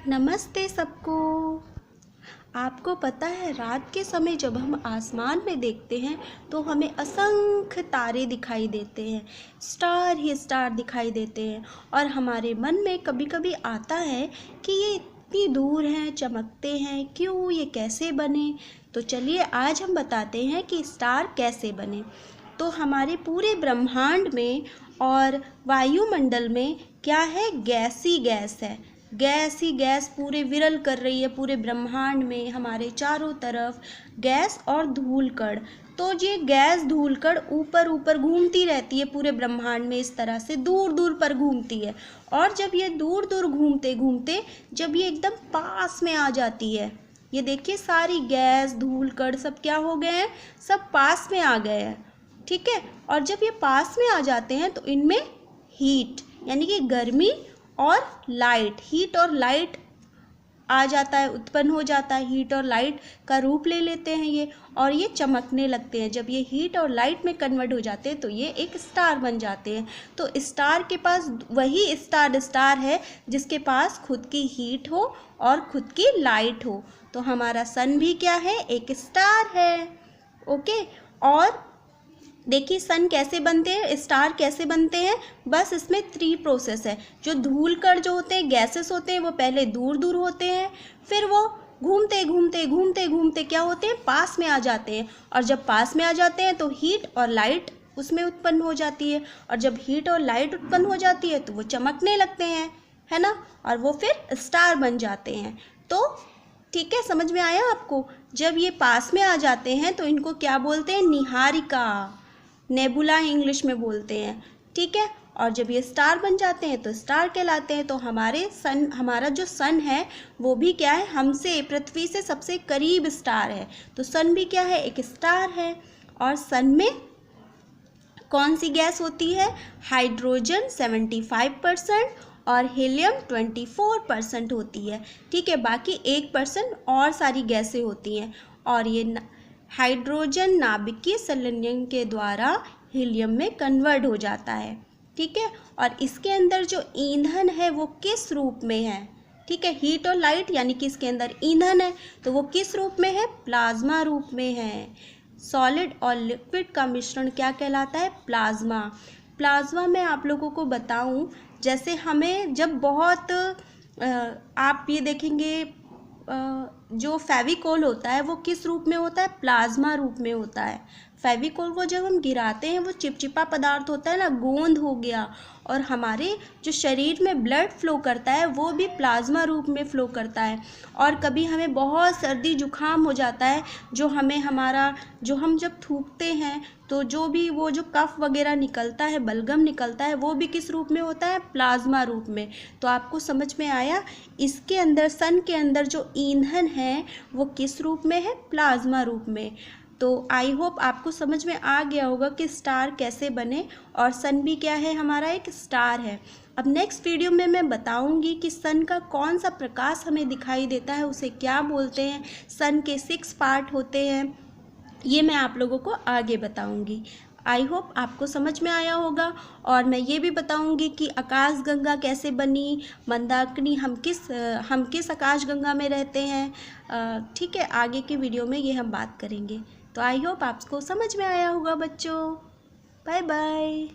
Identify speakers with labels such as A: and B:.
A: नमस्ते सबको। आपको पता है रात के समय जब हम आसमान में देखते हैं तो हमें असंख्य तारे दिखाई देते हैं, स्टार ही स्टार दिखाई देते हैं और हमारे मन में कभी कभी आता है कि ये इतनी दूर हैं, चमकते हैं क्यों, ये कैसे बने। तो चलिए आज हम बताते हैं कि स्टार कैसे बने। तो हमारे पूरे ब्रह्मांड में और वायुमंडल में क्या है, गैस ही गैस है। गैस ही गैस पूरे विरल कर रही है पूरे ब्रह्मांड में, हमारे चारों तरफ गैस और धूलकण। तो ये गैस धूलकण ऊपर ऊपर घूमती रहती है पूरे ब्रह्मांड में, इस तरह से दूर दूर पर घूमती है। और जब ये दूर दूर घूमते घूमते जब ये एकदम पास में आ जाती है, ये देखिए सारी गैस धूलकण सब क्या हो गए हैं, सब पास में आ गए हैं। ठीक है, और जब ये पास में आ जाते हैं तो इनमें हीट यानी कि गर्मी और लाइट, हीट और लाइट आ जाता है, उत्पन्न हो जाता है। हीट और लाइट का रूप ले लेते हैं ये, और ये चमकने लगते हैं। जब ये हीट और लाइट में कन्वर्ट हो जाते हैं तो ये एक स्टार बन जाते हैं। तो स्टार के पास वही स्टार है जिसके पास खुद की हीट हो और खुद की लाइट हो। तो हमारा सन भी क्या है, एक स्टार है। ओके, और देखिए सन कैसे बनते हैं, स्टार कैसे बनते हैं। बस इसमें 3 प्रोसेस है। जो धूलकण जो होते हैं, गैसेस होते हैं, वो पहले दूर दूर होते हैं, फिर वो घूमते घूमते घूमते घूमते क्या होते हैं, पास में आ जाते हैं। और जब पास में आ जाते हैं तो हीट और लाइट उसमें उत्पन्न हो जाती है, और जब हीट और लाइट उत्पन्न हो जाती है तो वो चमकने लगते हैं, है ना, और वो फिर स्टार बन जाते हैं। तो ठीक है, समझ में आया आपको। जब ये पास में आ जाते हैं तो इनको क्या बोलते हैं, निहारिका, नेबुला इंग्लिश में बोलते हैं। ठीक है, और जब ये स्टार बन जाते हैं तो स्टार कहलाते हैं। तो हमारा जो सन है वो भी क्या है, हमसे पृथ्वी से सबसे करीब स्टार है। तो सन भी क्या है, एक स्टार है। और सन में कौन सी गैस होती है, हाइड्रोजन 75% और हीलियम 24% होती है। ठीक है, बाकी 1% और सारी गैसें होती हैं। और ये हाइड्रोजन नाभिकीय संलयन के द्वारा हीलियम में कन्वर्ट हो जाता है। ठीक है, और इसके अंदर जो ईंधन है वो किस रूप में है। ठीक है, हीट और लाइट यानी कि इसके अंदर ईंधन है, तो वो किस रूप में है, प्लाज्मा रूप में है। सॉलिड और लिक्विड का मिश्रण क्या कहलाता है, प्लाज्मा। प्लाज्मा में आप लोगों को बताऊं, जैसे हमें जब बहुत आप ये देखेंगे जो फेविकोल होता है वो किस रूप में होता है, प्लाज्मा रूप में होता है। फेविकोल को जब हम गिराते हैं वो चिपचिपा पदार्थ होता है ना, गोंद हो गया। और हमारे जो शरीर में ब्लड फ्लो करता है वो भी प्लाज्मा रूप में फ्लो करता है। और कभी हमें बहुत सर्दी जुकाम हो जाता है, जो हम जब थूकते हैं तो जो भी वो जो कफ वगैरह निकलता है, बलगम निकलता है, वो भी किस रूप में होता है, प्लाज्मा रूप में। तो आपको समझ में आया, इसके अंदर सन के अंदर जो ईंधन है वो किस रूप में है, प्लाज्मा रूप में। तो आई होप आपको समझ में आ गया होगा कि स्टार कैसे बने, और सन भी क्या है, हमारा एक स्टार है। अब नेक्स्ट वीडियो में मैं बताऊंगी कि सन का कौन सा प्रकाश हमें दिखाई देता है, उसे क्या बोलते हैं। सन के 6 पार्ट होते हैं, ये मैं आप लोगों को आगे बताऊंगी। आई होप आपको समझ में आया होगा। और मैं ये भी बताऊंगी कि आकाशगंगा कैसे बनी, मंदाकिनी हम किस आकाशगंगा में रहते हैं। ठीक है, आगे की वीडियो में ये हम बात करेंगे। तो आई होप आपको समझ में आया होगा बच्चों। Bye bye.